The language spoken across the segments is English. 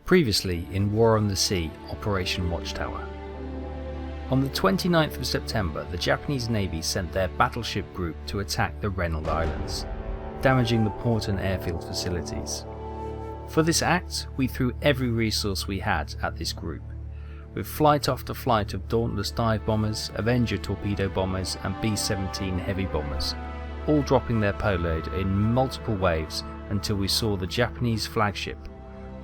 Previously in War on the Sea, Operation Watchtower. On the 29th of September, the Japanese Navy sent their battleship group to attack the Renald Islands, damaging the port and airfield facilities. For this act, we threw every resource we had at this group, with flight after flight of Dauntless dive bombers, Avenger torpedo bombers and B-17 heavy bombers, all dropping their payload in multiple waves until we saw the Japanese flagship,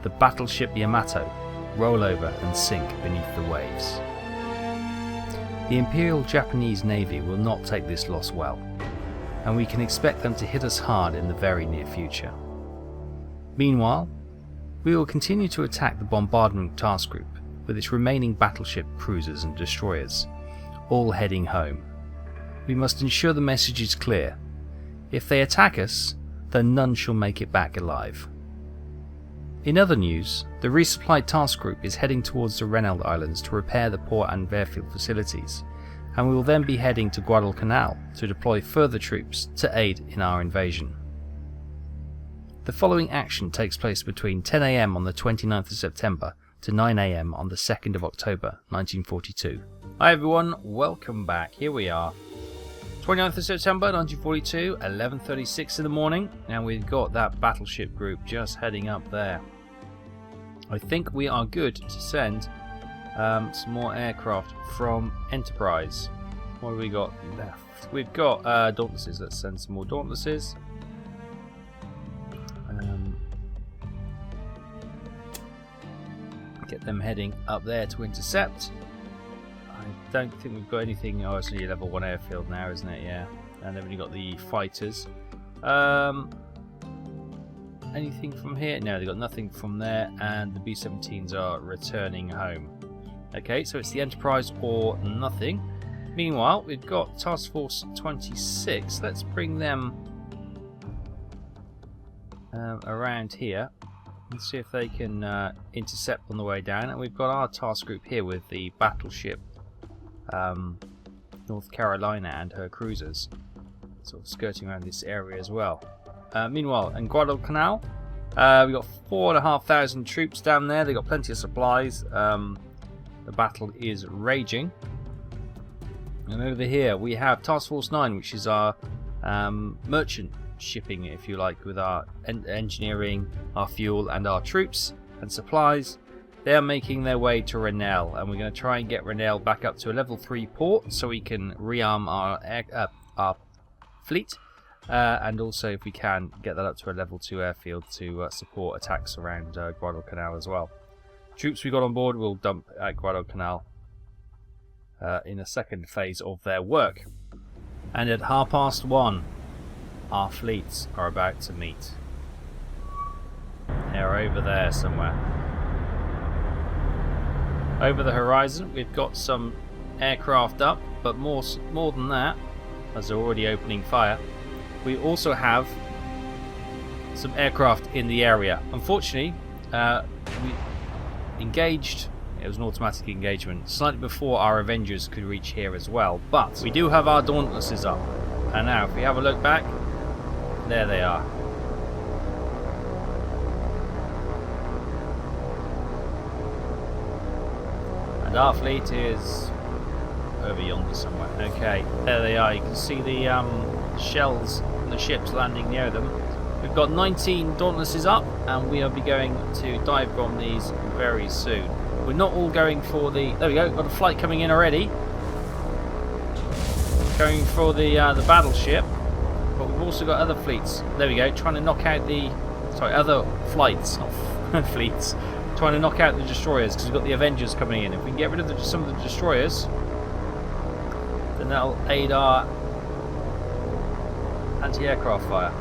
the battleship Yamato, roll over and sink beneath the waves. The Imperial Japanese Navy will not take this loss well, and we can expect them to hit us hard in the very near future. Meanwhile, we will continue to attack the bombardment task group with its remaining battleship, cruisers and destroyers, all heading home. We must ensure the message is clear. If they attack us, then none shall make it back alive. In other news, the resupply task group is heading towards the Renald Islands to repair the port and airfield facilities, and we will then be heading to Guadalcanal to deploy further troops to aid in our invasion. The following action takes place between 10 AM on the 29th of September to 9 AM on the 2nd of October 1942. Hi everyone, welcome back. Here we are. 29th of September 1942, 11:36 in the morning, and we've got that battleship group just heading up there. I think we are good to send some more aircraft from Enterprise. What have we got left? We've got Dauntlesses. Let's send some more Dauntlesses. Get them heading up there to intercept. I don't think we've got anything. Oh, it's only a level 1 airfield now, isn't it? Yeah. And then we've got the fighters. Anything from here? No, they've got nothing from there. And the B-17s are returning home. Okay, so it's the Enterprise or nothing. Meanwhile, we've got Task Force 26. Let's bring them around here and see if they can intercept on the way down. And we've got our task group here with the battleship North Carolina and her cruisers sort of skirting around this area as well. Meanwhile, in Guadalcanal, we've got 4,500 troops down there. They've got plenty of supplies. The battle is raging. And over here we have Task Force 9, which is our merchant shipping, if you like, with our engineering, our fuel and our troops and supplies. They are making their way to Renel, and we're going to try and get Renel back up to a level 3 port so we can rearm our fleet, and also, if we can, get that up to a level 2 airfield to support attacks around Guadalcanal as well. Troops we got on board will dump at Guadalcanal in a second phase of their work. And at 1:30, our fleets are about to meet. They're over there somewhere. Over the horizon, we've got some aircraft up, but more than that, as they're already opening fire, we also have some aircraft in the area. Unfortunately, we engaged. It was an automatic engagement slightly before our Avengers could reach here as well, but we do have our Dauntlesses up. And now, if we have a look back, there they are. And our fleet is over yonder somewhere. Okay, there they are. You can see the shells from the ships landing near them. We've got 19 Dauntlesses up, and we'll be going to dive bomb these very soon. We're not all going for the... There we go, got a flight coming in already. Going for the battleship, but we've also got other fleets. There we go, trying to knock out the... Sorry, other flights, not fleets. Trying to knock out the destroyers, because we've got the Avengers coming in. If we can get rid of some of the destroyers, then that'll aid our anti-aircraft fire.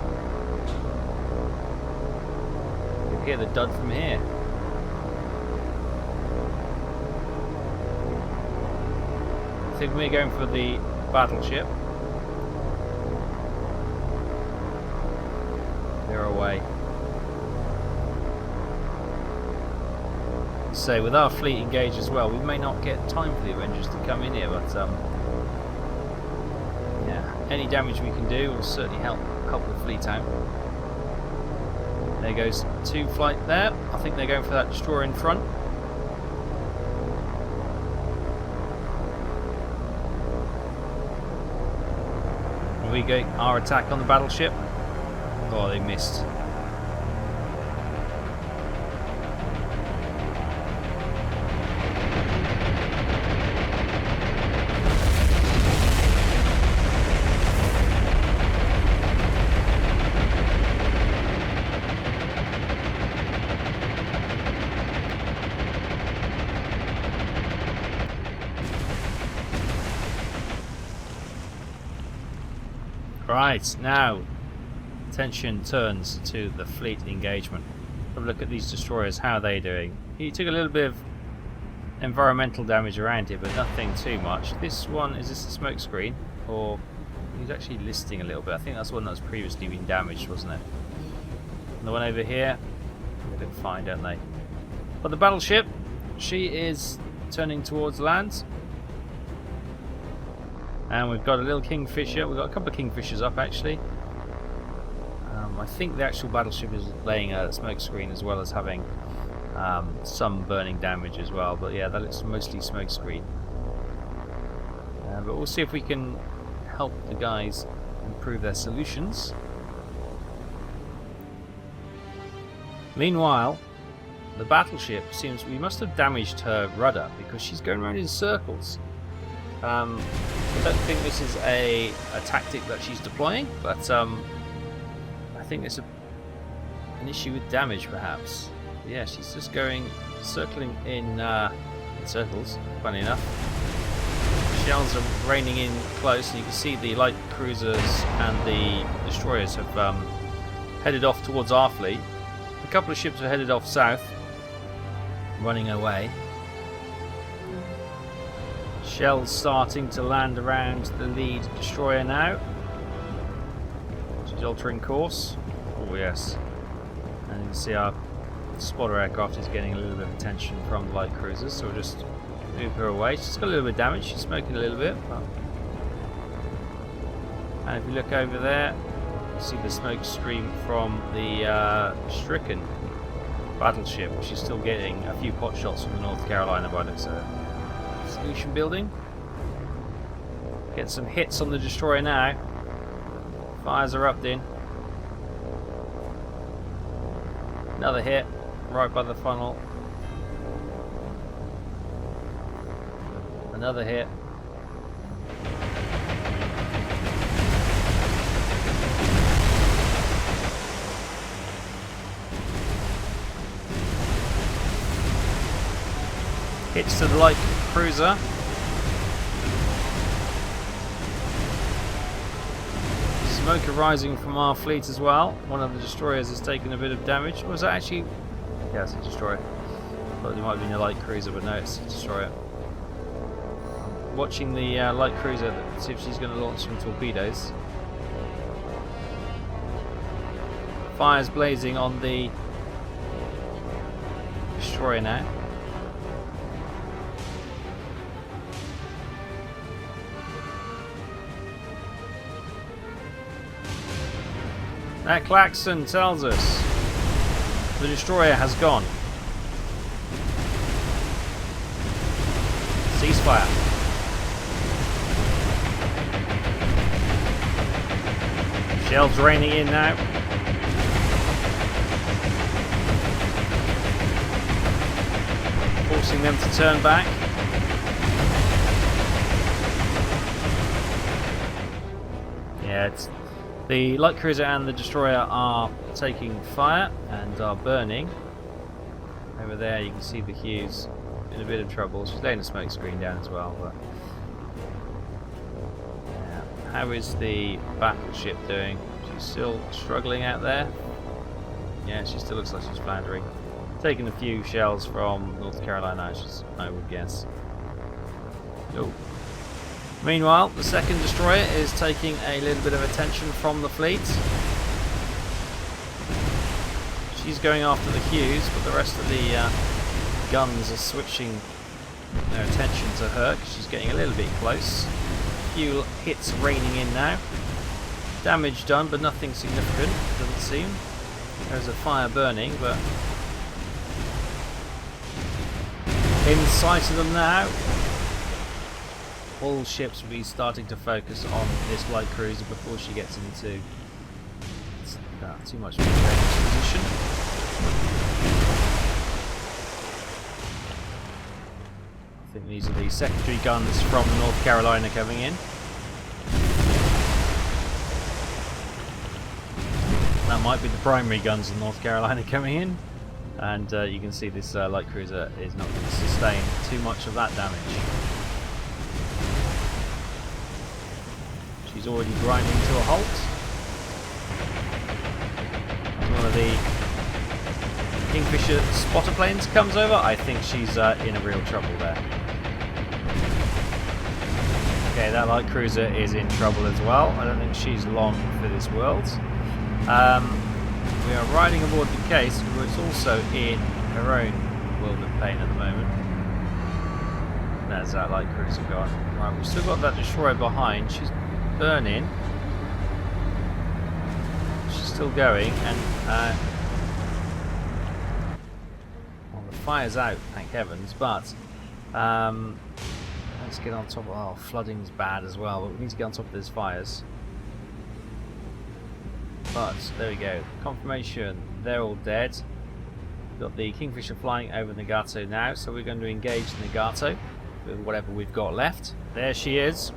You can hear the dud from here. I think we're going for the battleship. They're away. So with our fleet engaged as well, we may not get time for the Avengers to come in here, but yeah, any damage we can do will certainly help the fleet out. There goes 2 flight there. I think they're going for that destroyer in front. We go our attack on the battleship. Oh, they missed. Right, now attention turns to the fleet engagement. Have a look at these destroyers, how are they doing? He took a little bit of environmental damage around here, but nothing too much. This one, is this a smoke screen? Or he's actually listing a little bit. I think that's one that's previously been damaged, wasn't it? And the one over here, they look fine, don't they? But the battleship, she is turning towards land. And we've got a little Kingfisher. We've got a couple of Kingfishers up actually. I think the actual battleship is laying a smoke screen as well as having some burning damage as well. But yeah, that looks mostly smoke screen. But we'll see if we can help the guys improve their solutions. Meanwhile, the battleship seems we must have damaged her rudder because she's going around in circles. I don't think this is a tactic that she's deploying, but I think it's an issue with damage perhaps. Yeah, she's just circling in circles, funny enough. Shells are raining in close, and you can see the light cruisers and the destroyers have headed off towards our fleet. A couple of ships are headed off south, running away. Shells starting to land around the lead destroyer now. She's altering course. Oh yes. And you can see our spotter aircraft is getting a little bit of attention from the light cruisers, so we'll just move her away. She's got a little bit of damage, she's smoking a little bit. And if you look over there, you see the smoke stream from the stricken battleship, which is still getting a few pot shots from the North Carolina by the looks of it. Solution building. Get some hits on the destroyer now. Fires erupting. in. Another hit right by the funnel. Another hit. Hits to the light cruiser. Smoke arising from our fleet as well. One of the destroyers has taken a bit of damage. Was that actually? Yeah, it's a destroyer. Thought it might have been a light cruiser, but no, it's a destroyer. Watching the light cruiser to see if she's going to launch some torpedoes. Fires blazing on the destroyer now. That klaxon tells us the destroyer has gone. Ceasefire. Shells raining in now. Forcing them to turn back. Yeah, the light cruiser and the destroyer are taking fire and are burning. Over there you can see the Hughes in a bit of trouble. She's laying a smoke screen down as well. But yeah. How is the battleship doing? She's still struggling out there. Yeah, she still looks like she's floundering. Taking a few shells from North Carolina, I would guess. Oh. Meanwhile, the second destroyer is taking a little bit of attention from the fleet. She's going after the Hughes, but the rest of the guns are switching their attention to her because she's getting a little bit close. A few hits raining in now. Damage done, but nothing significant, doesn't seem. There's a fire burning, but in sight of them now. All ships will be starting to focus on this light cruiser before she gets into too much of a dangerous position. I think these are the secondary guns from North Carolina coming in. That might be the primary guns in North Carolina coming in. And you can see this light cruiser is not going to sustain too much of that damage. She's already grinding to a halt. One of the Kingfisher spotter planes comes over. I think she's in a real trouble there. Okay, that light cruiser is in trouble as well. I don't think she's long for this world. We are riding aboard the Case, who is also in her own world of pain at the moment. There's that light cruiser gone. Right, we've still got that destroyer behind. She's burning. She's still going, and well, the fire's out, thank heavens. But let's get on top of. Oh, flooding's bad as well. But we need to get on top of these fires. But there we go. Confirmation. They're all dead. We've got the Kingfisher flying over Nagato now, so we're going to engage Nagato with whatever we've got left. There she is.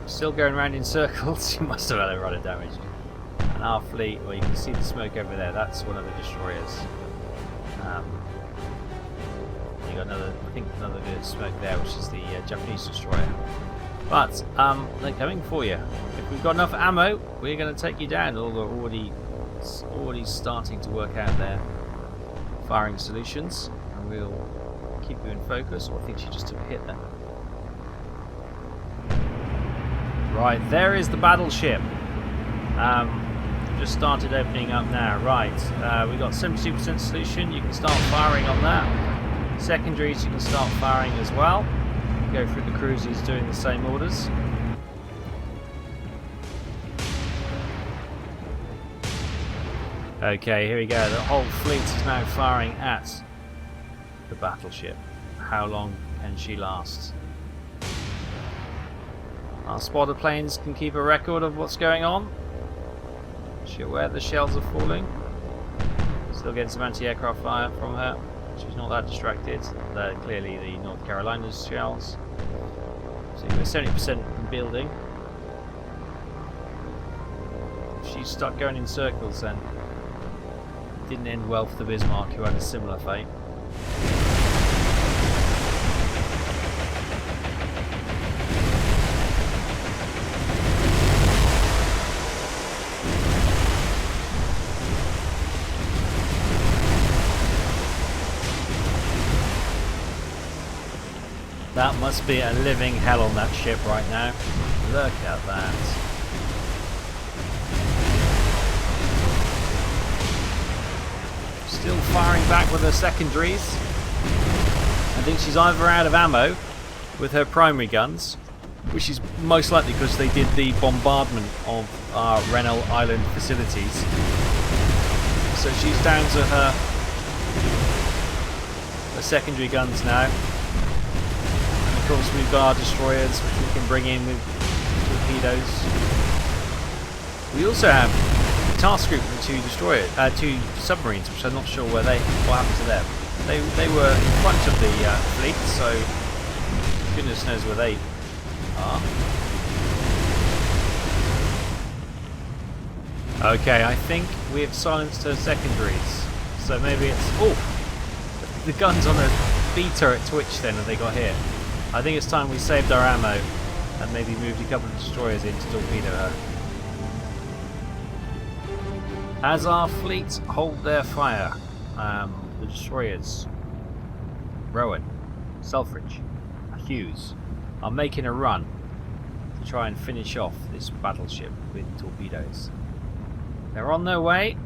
Still going around in circles. She must have had a lot of damage. And our fleet, well, you can see the smoke over there. That's one of the destroyers. You got another, I think, another bit of smoke there, which is the Japanese destroyer. But they're coming for you. If we've got enough ammo, we're going to take you down. All they're already starting to work out their firing solutions, and we'll keep you in focus. Oh, I think she just took a hit there. Right, there is the battleship. Just started opening up now. Right, we've got 72% solution. You can start firing on that. Secondaries, you can start firing as well. Go through the cruisers doing the same orders. Okay, here we go. The whole fleet is now firing at the battleship. How long can she last? Our spotter planes can keep a record of what's going on. Is she aware the shells are falling? Still getting some anti-aircraft fire from her. She's not that distracted. They're clearly the North Carolina's shells. So you've got 70% building. She's stuck going in circles then. Didn't end well for the Bismarck, who had a similar fate. That must be a living hell on that ship right now. Look at that. Still firing back with her secondaries. I think she's either out of ammo with her primary guns, which is most likely because they did the bombardment of our Rennell Island facilities. So she's down to her secondary guns now. Of course, we've got our destroyers, which we can bring in with torpedoes. We also have a task group with two submarines, which I'm not sure what happened to them. They were in front of the fleet, so goodness knows where they are. Okay, I think we have silenced her secondaries. So maybe it's... Oh! The guns on the B turret twitched then and they got hit. I think it's time we saved our ammo and maybe moved a couple of destroyers in to torpedo her. As our fleet hold their fire, the destroyers, Rowan, Selfridge, Hughes, are making a run to try and finish off this battleship with torpedoes. They're on their way.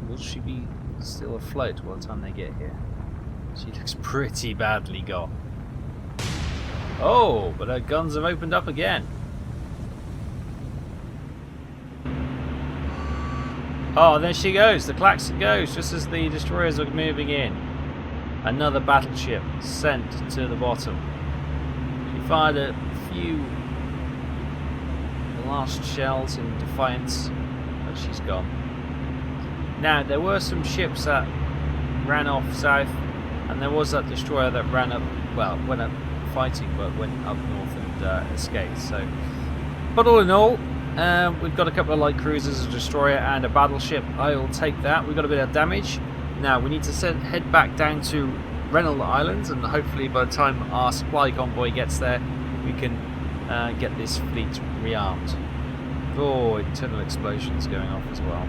Will she be still afloat by the time they get here? She looks pretty badly got. Oh, but her guns have opened up again. Oh, there she goes. The klaxon goes just as the destroyers are moving in. Another battleship sent to the bottom. She fired a few last shells in defiance, but she's gone. Now, there were some ships that ran off south, and there was that destroyer that ran up, well, went up fighting, but went up north and escaped. So, but all in all, we've got a couple of light cruisers, a destroyer, and a battleship. I will take that. We've got a bit of damage. Now, we need to head back down to Renal Islands, and hopefully by the time our supply convoy gets there, we can get this fleet rearmed. Oh, internal explosions going off as well.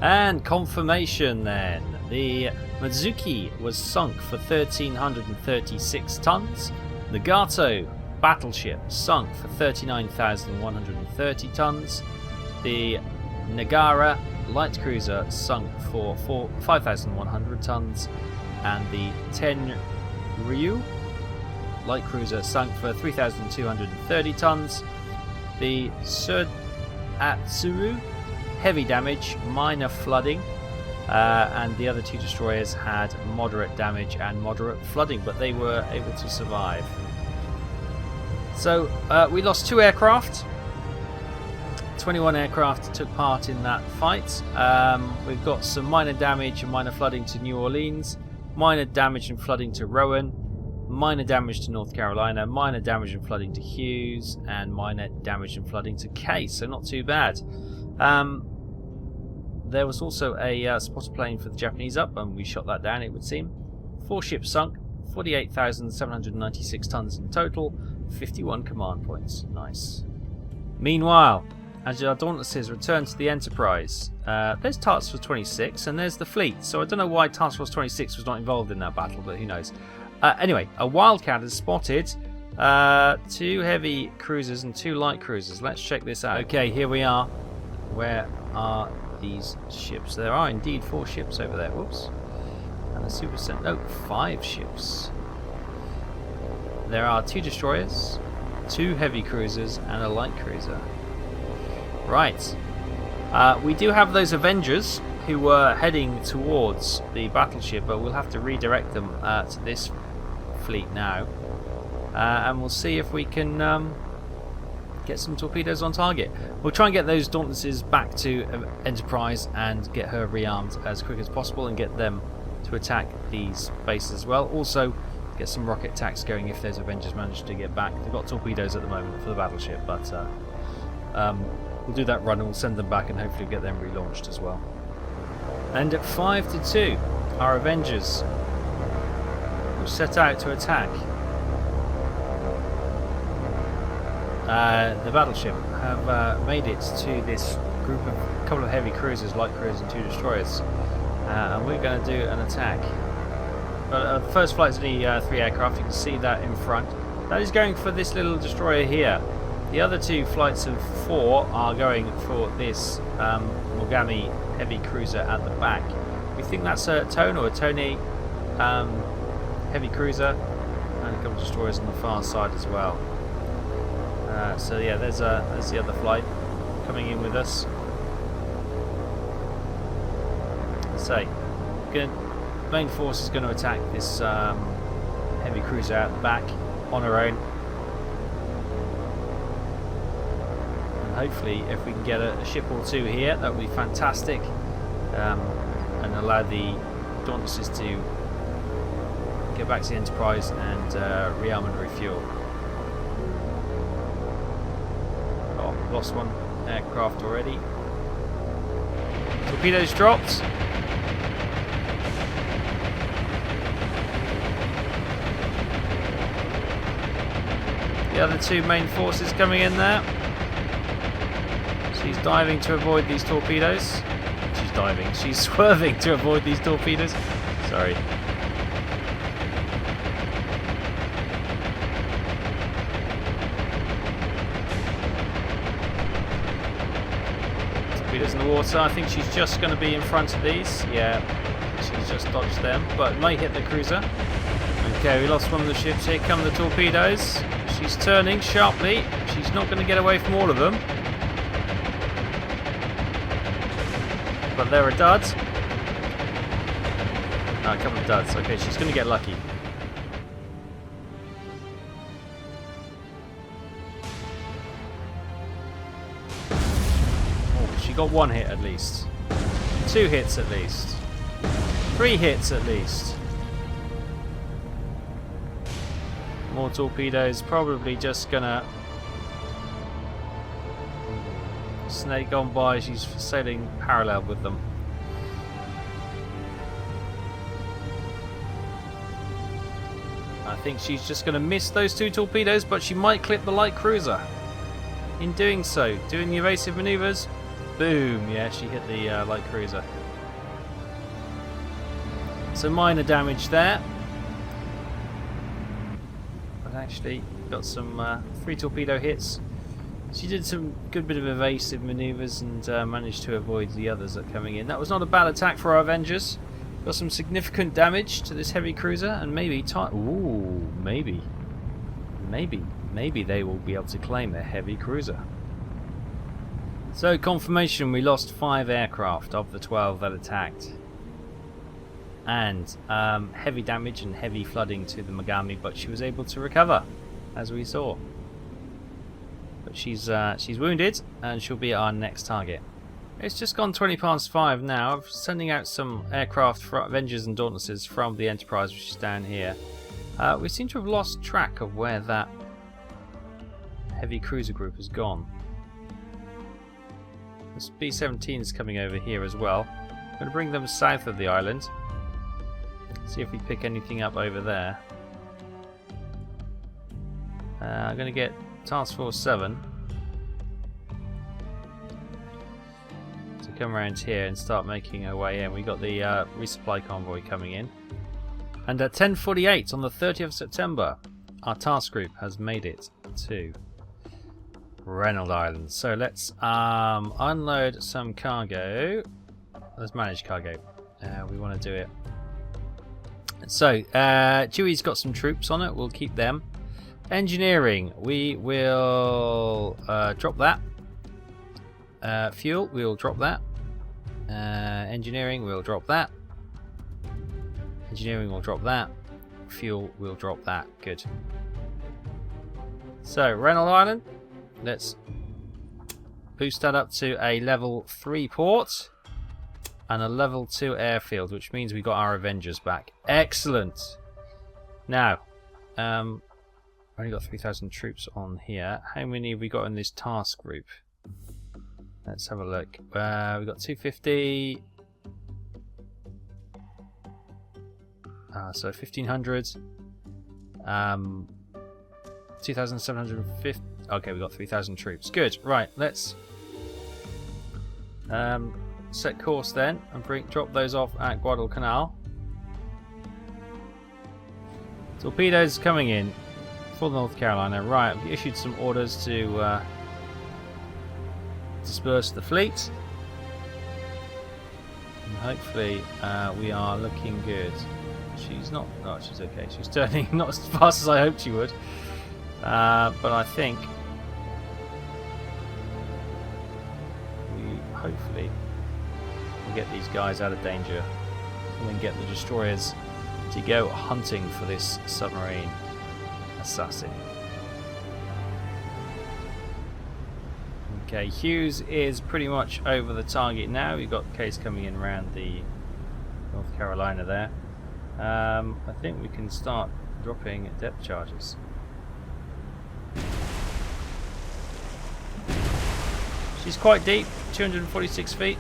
And confirmation then. The Mizuki was sunk for 1,336 tons. Nagato battleship sunk for 39,130 tons. The Nagara light cruiser sunk for 5,100 tons. And the Tenryu light cruiser sunk for 3,230 tons. The Atsuru heavy damage, minor flooding, and the other two destroyers had moderate damage and moderate flooding, but they were able to survive. So we lost 2 aircraft. 21 aircraft took part in that fight. We've got some minor damage and minor flooding to New Orleans, minor damage and flooding to Rowan, minor damage to North Carolina, minor damage and flooding to Hughes, and minor damage and flooding to Case, so not too bad. There was also a spotter plane for the Japanese up, and we shot that down, it would seem. 4 ships sunk, 48,796 tons in total, 51 command points. Nice. Meanwhile, as our Dauntlesses return to the Enterprise, there's Task Force 26 and there's the fleet, so I don't know why Task Force 26 was not involved in that battle, but who knows. Anyway, a Wildcat has spotted 2 heavy cruisers and 2 light cruisers. Let's check this out. Okay, here we are. Where are these ships? There are indeed 4 ships over there. Whoops. And a Super Cent. Oh, 5 ships. There are 2 destroyers, 2 heavy cruisers, and a light cruiser. Right. We do have those Avengers who were heading towards the battleship, but we'll have to redirect them to this fleet now. And we'll see if we can get some torpedoes on target. We'll try and get those Dauntlesses back to Enterprise and get her rearmed as quick as possible and get them to attack these bases as well. Also, get some rocket attacks going if those Avengers manage to get back. They've got torpedoes at the moment for the battleship, but we'll do that run and we'll send them back and hopefully get them relaunched as well. And at 5-2, our Avengers will set out to attack the battleship. Have made it to this group of a couple of heavy cruisers, light cruisers, and 2 destroyers, and we're going to do an attack. But the first flight's only 3 aircraft. You can see that in front. That is going for this little destroyer here. The other 2 flights of 4 are going for this Mogami heavy cruiser at the back. We think that's a Tone or a Tony heavy cruiser, and a couple of destroyers on the far side as well. So yeah, there's the other flight coming in with us. So, main force is going to attack this heavy cruiser out the back on her own. And hopefully, if we can get a ship or 2 here, that would be fantastic, and allow the Dauntlesses to get back to the Enterprise and rearm and refuel. Lost 1 aircraft already. Torpedoes dropped. The other two main forces coming in there. She's diving to avoid these torpedoes. She's diving. She's swerving to avoid these torpedoes. Sorry. Torpedoes in the water. I think she's just going to be in front of these. Yeah, she's just dodged them, but may hit the cruiser. Okay, we lost one of the ships. Here come the torpedoes. She's turning sharply. She's not going to get away from all of them. But they're a dud. Oh, a couple of duds. Okay, she's going to get lucky. Oh, she got one hit at least. 2 hits at least. 3 hits at least. More torpedoes. Probably just going to snake on by. She's sailing parallel with them. I think she's just going to miss those 2 torpedoes, but she might clip the light cruiser. In doing so, doing the evasive maneuvers, boom, yeah, she hit the light cruiser. So minor damage there. But actually got some 3 torpedo hits. She did some good bit of evasive maneuvers and managed to avoid the others that are coming in. That was not a bad attack for our Avengers. Got some significant damage to this heavy cruiser, and maybe maybe they will be able to claim their heavy cruiser. So confirmation, we lost 5 aircraft of the 12 that attacked, and heavy damage and heavy flooding to the Megami, but she was able to recover, as we saw. But she's wounded, and she'll be our next target. It's just gone 20 past 5 now. I'm sending out some aircraft for Avengers and Dauntlesses from the Enterprise, which is down here. We seem to have lost track of where that heavy cruiser group has gone. This B-17 is coming over here as well. I'm going to bring them south of the island. See if we pick anything up over there. I'm going to get Task Force 7 to come around here and start making our way in. We got the resupply convoy coming in. And at 10:48 on the 30th of September, our task group has made it to Reynolds Island. So let's unload some cargo. Let's manage cargo. We want to do it. So Dewey's got some troops on it. We'll keep them. Engineering, we will drop that. Fuel, we'll drop that. Engineering, we'll drop that. Engineering, will drop that. Fuel, we'll drop that. Good. So, Reynolds Island, let's boost that up to a level 3 port and a level 2 airfield, which means we got our Avengers back. Excellent. Now, only got 3,000 troops on here. How many have we got in this task group? Let's have a look. We've got 250. So 1,500. 2,750. Okay, we've got 3,000 troops. Good. Right, let's set course then and drop those off at Guadalcanal. Torpedoes coming in for North Carolina. Right, we issued some orders to disperse the fleet. And hopefully we are looking good. She's not... Oh, she's okay. She's turning not as fast as I hoped she would. But I think we hopefully can get these guys out of danger and then get the destroyers to go hunting for this submarine assassin. Okay, Hughes is pretty much over the target now. We've got case coming in around the North Carolina there. I think we can start dropping depth charges. She's quite deep, 246 feet.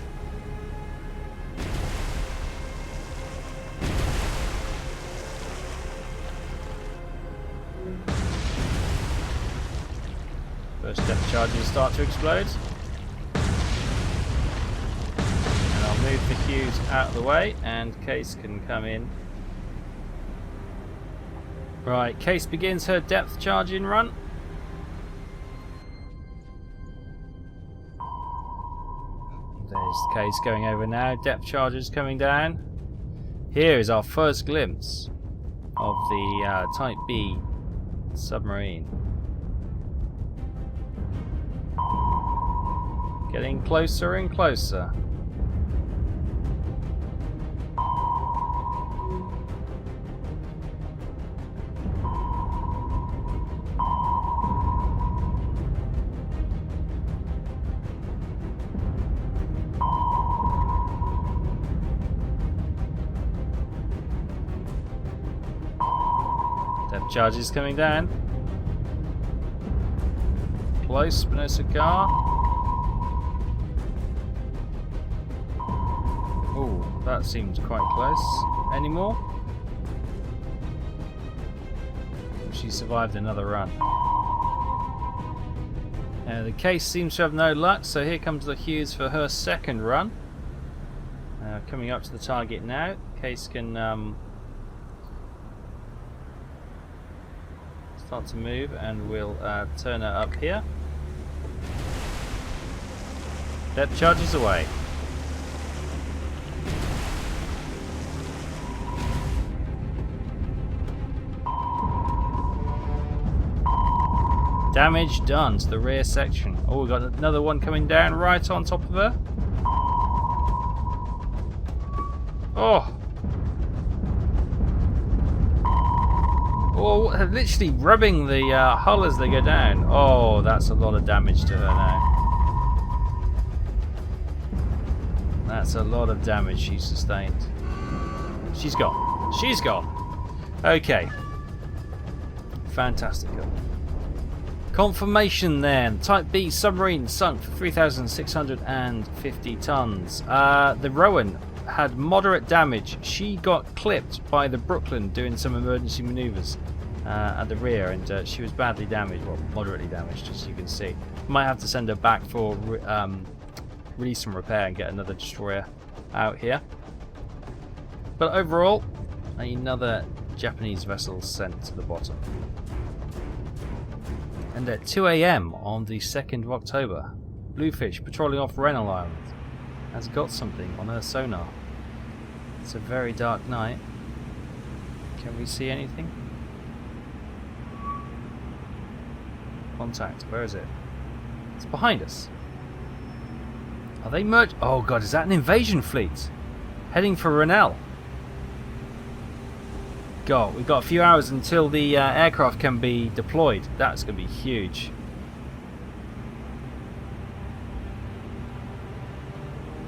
charges start to explode. And I'll move the Hughes out of the way and Case can come in. Right, Case begins her depth charging run. There's Case going over now, depth charges coming down. Here is our first glimpse of the Type B submarine. Getting closer and closer. Depth charges coming down. Close, but no cigar. Oh, that seems quite close. Any more? She survived another run. The Case seems to have no luck, so here comes the Hughes for her second run. Coming up to the target now. Case can start to move, and we'll turn her up here. Depth charges away. Damage done to the rear section. Oh, we've got another one coming down right on top of her. Oh! Oh, literally rubbing the hull as they go down. Oh, that's a lot of damage to her now. That's a lot of damage she's sustained. She's gone. She's gone. Okay. Fantastic. Confirmation then. Type B submarine sunk for 3,650 tons. The Rowan had moderate damage. She got clipped by the Brooklyn doing some emergency maneuvers at the rear, and she was badly damaged, well, moderately damaged, as you can see. Might have to send her back for release and repair and get another destroyer out here. But overall, another Japanese vessel sent to the bottom. And at 2 AM on the 2nd of October, Bluefish, patrolling off Rennell Island, has got something on her sonar. It's a very dark night. Can we see anything? Contact, where is it? It's behind us. Are they merged? Oh god, is that an invasion fleet? Heading for Rennell. God, we've got a few hours until the aircraft can be deployed. That's going to be huge.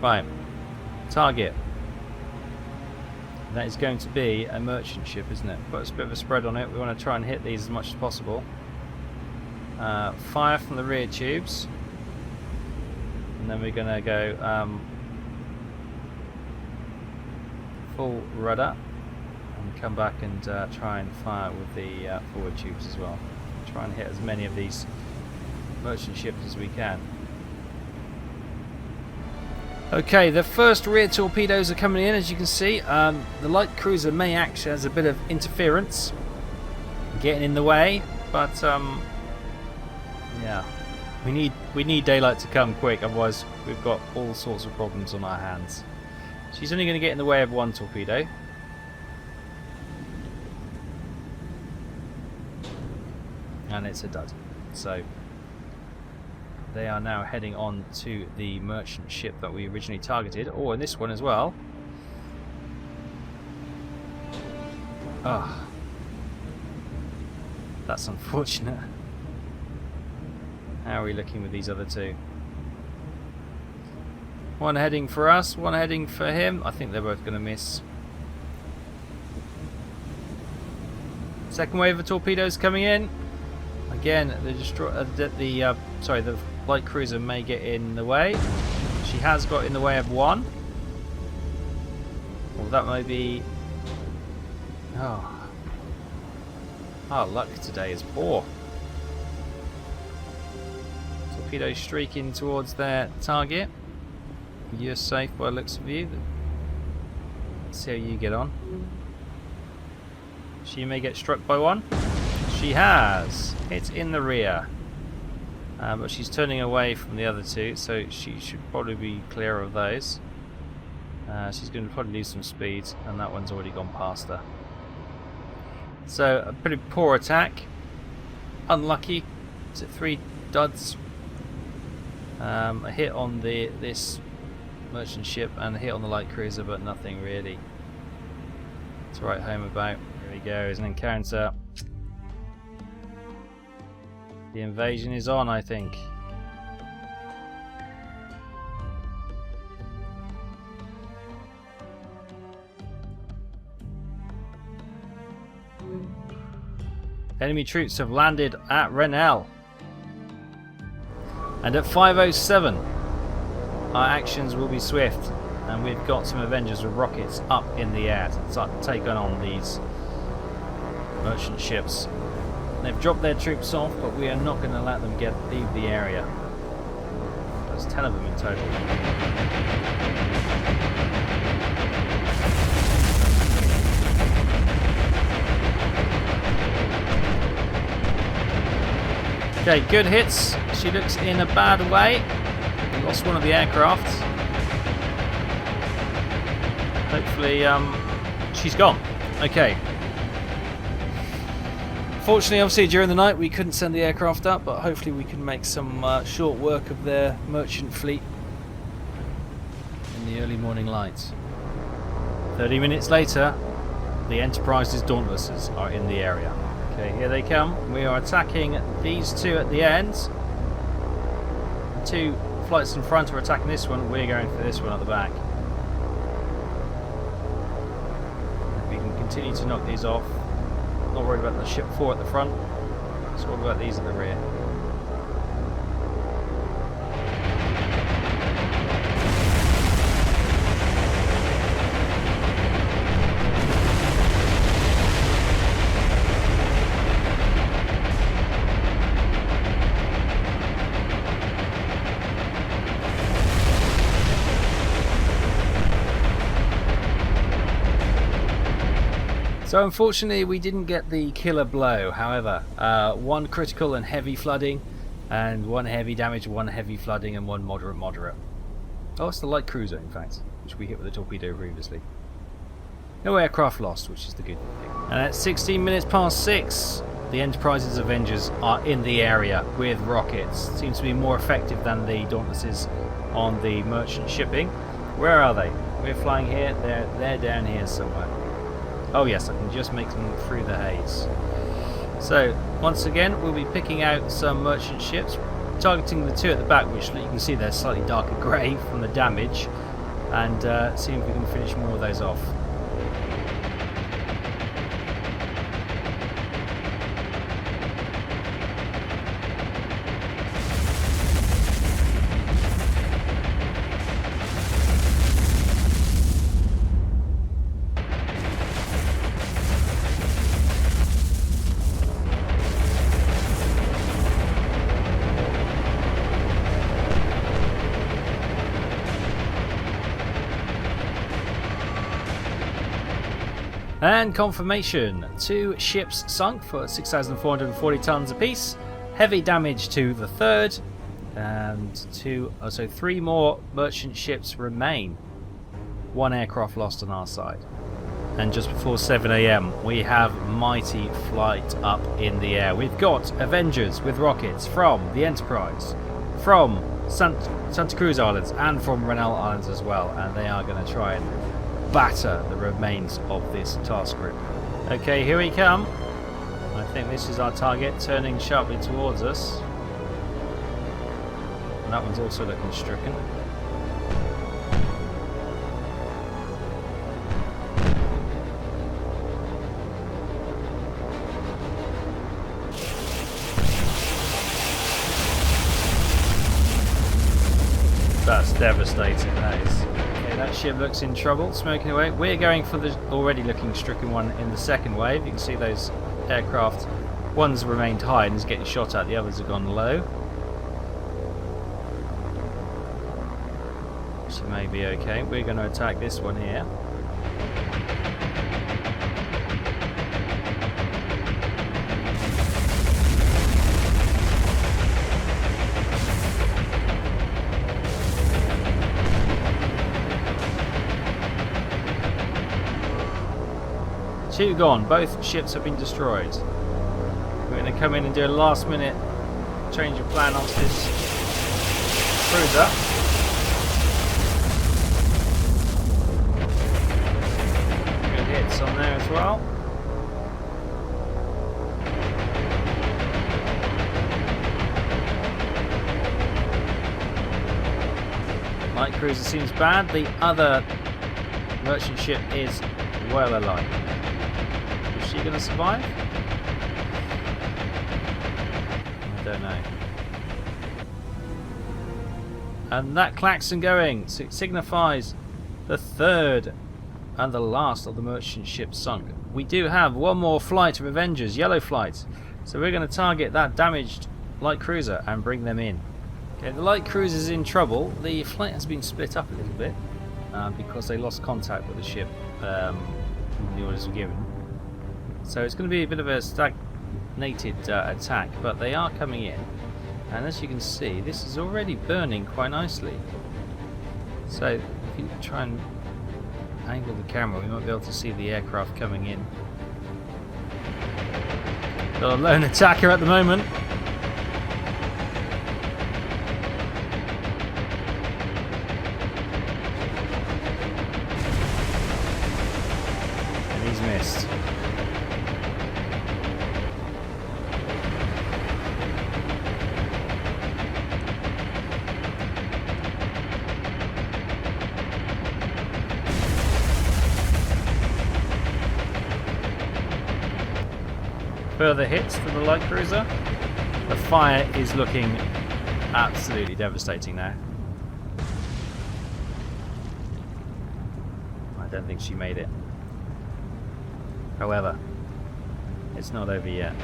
Right, target. That is going to be a merchant ship, isn't it? Put a bit of a spread on it. We want to try and hit these as much as possible. Fire from the rear tubes. And then we're going to go full rudder. And come back and try and fire with the forward tubes as well. Try and hit as many of these merchant ships as we can. Okay, the first rear torpedoes are coming in, as you can see. The light cruiser may act as a bit of interference, getting in the way, but yeah, we need daylight to come quick, otherwise we've got all sorts of problems on our hands. She's only going to get in the way of one torpedo. And it's a dud. So they are now heading on to the merchant ship that we originally targeted, or in this one as well. Ah, that's unfortunate. How are we looking with these other two? One heading for us, one heading for him. I think they're both going to miss. Second wave of torpedoes coming in. Again, the light cruiser may get in the way. She has got in the way of one. Well, that may be. Oh, our luck today is poor. torpedoes streaking towards their target. You're safe by the looks of you. Let's see how you get on. She may get struck by one. She has. Hit in the rear. But she's turning away from the other two, so she should probably be clear of those. She's going to probably lose some speed, and that one's already gone past her. So a pretty poor attack. Unlucky. Is it 3 duds? A hit on this merchant ship and a hit on the light cruiser, but nothing really to write home about. Here we go. There's an encounter. The invasion is on, I think. Enemy troops have landed at Renel. And at 5:07, our actions will be swift. And we've got some Avengers with rockets up in the air to take on these merchant ships. They've dropped their troops off, but we are not going to let them leave the area. There's 10 of them in total. Okay, good hits. She looks in a bad way. We lost one of the aircraft. Hopefully, she's gone. Okay. Fortunately, obviously, during the night we couldn't send the aircraft up, but hopefully we can make some short work of their merchant fleet in the early morning light. 30 minutes later, the Enterprise's Dauntlesses are in the area. Okay, here they come. We are attacking these two at the end. 2 flights in front are attacking this one. We're going for this one at the back. If we can continue to knock these off. Not worried about the ship 4 at the front. It's all about these at the rear. So unfortunately we didn't get the killer blow. However, 1 critical and heavy flooding, and 1 heavy damage, 1 heavy flooding, and 1 moderate. Oh, it's the light cruiser in fact, which we hit with a torpedo previously. No aircraft lost, which is the good thing. And at 16 minutes past 6, the Enterprise's Avengers are in the area with rockets. Seems to be more effective than the Dauntlesses on the merchant shipping. Where are they? We're flying here. They're down here somewhere. Oh yes, I can just make them through the haze. So, once again, we'll be picking out some merchant ships, targeting the 2 at the back, which you can see they're slightly darker grey from the damage, and seeing if we can finish more of those off. And confirmation, 2 ships sunk for 6,440 tons apiece, heavy damage to the 3rd, and 3 more merchant ships remain. 1 aircraft lost on our side. And just before 7 AM, we have mighty flight up in the air. We've got Avengers with rockets from the Enterprise, from Santa Cruz Islands, and from Renel Islands as well, and they are going to try and batter the remains of this task group. Okay, here we come. I think this is our target, turning sharply towards us. And that one's also looking stricken. That's devastating, that is. That ship looks in trouble, smoking away. We're going for the already looking stricken one in the second wave. You can see those aircraft. One's remained high and is getting shot at, the others have gone low. may be okay. We're going to attack this one here. Two gone. Both ships have been destroyed. We're going to come in and do a last minute change of plan onto this cruiser. Good hits on there as well. Light cruiser seems bad. The other merchant ship is well alive. Is she going to survive? I don't know. And that klaxon going signifies the third and the last of the merchant ships sunk. We do have one more flight of Avengers, yellow flight. So we're going to target that damaged light cruiser and bring them in. Okay, the light cruiser is in trouble. The flight has been split up a little bit because they lost contact with the ship when the orders were given. So it's going to be a bit of a stagnated attack, but they are coming in. And as you can see, this is already burning quite nicely. So if you try and angle the camera, we might be able to see the aircraft coming in. Got a lone attacker at the moment. And he's missed. Further hits to the light cruiser. The fire is looking absolutely devastating now. I don't think she made it. However, it's not over yet.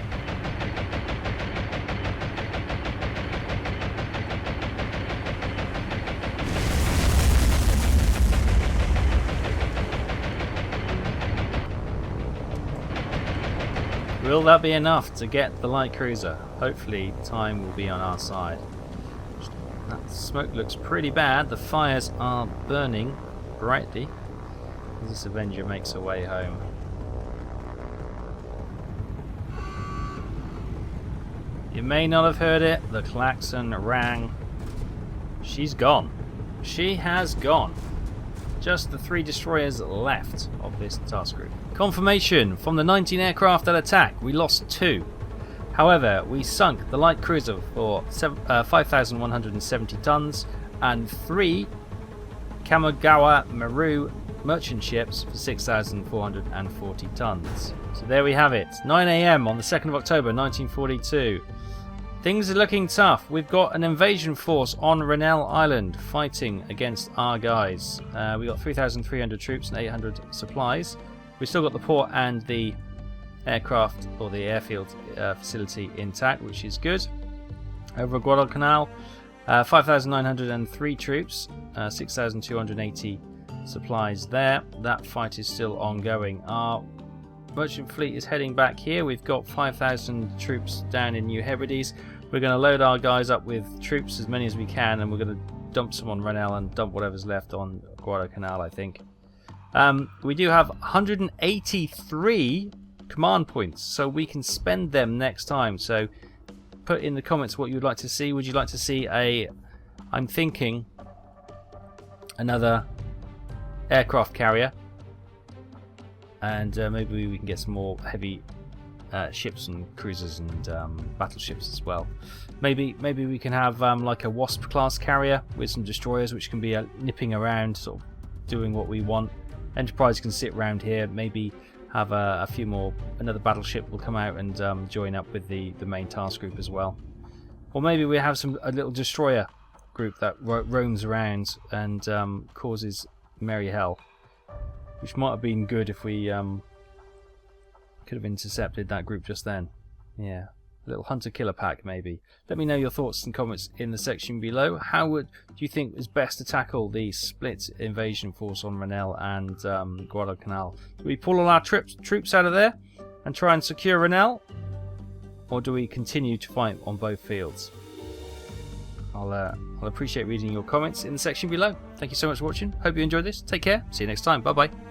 Will that be enough to get the light cruiser? Hopefully time will be on our side. That smoke looks pretty bad. The fires are burning brightly as this Avenger makes her way home. You may not have heard it. The klaxon rang. She's gone. She has gone. Just the 3 destroyers left of this task group. Confirmation from the 19 aircraft that attacked. We lost 2. However, we sunk the light cruiser for 5,170 tons and 3 Kamigawa Maru merchant ships for 6,440 tons. So there we have it. 9 AM on the 2nd of October 1942. Things are looking tough. We've got an invasion force on Rennell Island fighting against our guys. We got 3,300 troops and 800 supplies. We've still got the port and the aircraft or the airfield facility intact, which is good. Over at Guadalcanal, 5,903 troops, 6,280 supplies there. That fight is still ongoing. Our merchant fleet is heading back here. We've got 5,000 troops down in New Hebrides. We're going to load our guys up with troops, as many as we can, and we're going to dump some on Rennell and dump whatever's left on Guadalcanal, I think. We do have 183 command points, so we can spend them next time. So put in the comments what you'd like to see. Would you like to see I'm thinking another aircraft carrier, and maybe we can get some more heavy ships and cruisers and battleships as well. Maybe we can have like a Wasp class carrier with some destroyers which can be nipping around, sort of doing what we want. Enterprise can sit around here, maybe have a few more. Another battleship will come out and join up with the main task group as well. Or maybe we have a little destroyer group that roams around and causes merry hell, which might have been good if we could have intercepted that group just then. Yeah, A little hunter-killer pack, maybe. Let me know your thoughts and comments in the section below. Do you think is best to tackle the split invasion force on Renel and Guadalcanal? Do we pull all our troops out of there and try and secure Renel? Or do we continue to fight on both fields? I'll appreciate reading your comments in the section below. Thank you so much for watching. Hope you enjoyed this. Take care. See you next time. Bye-bye.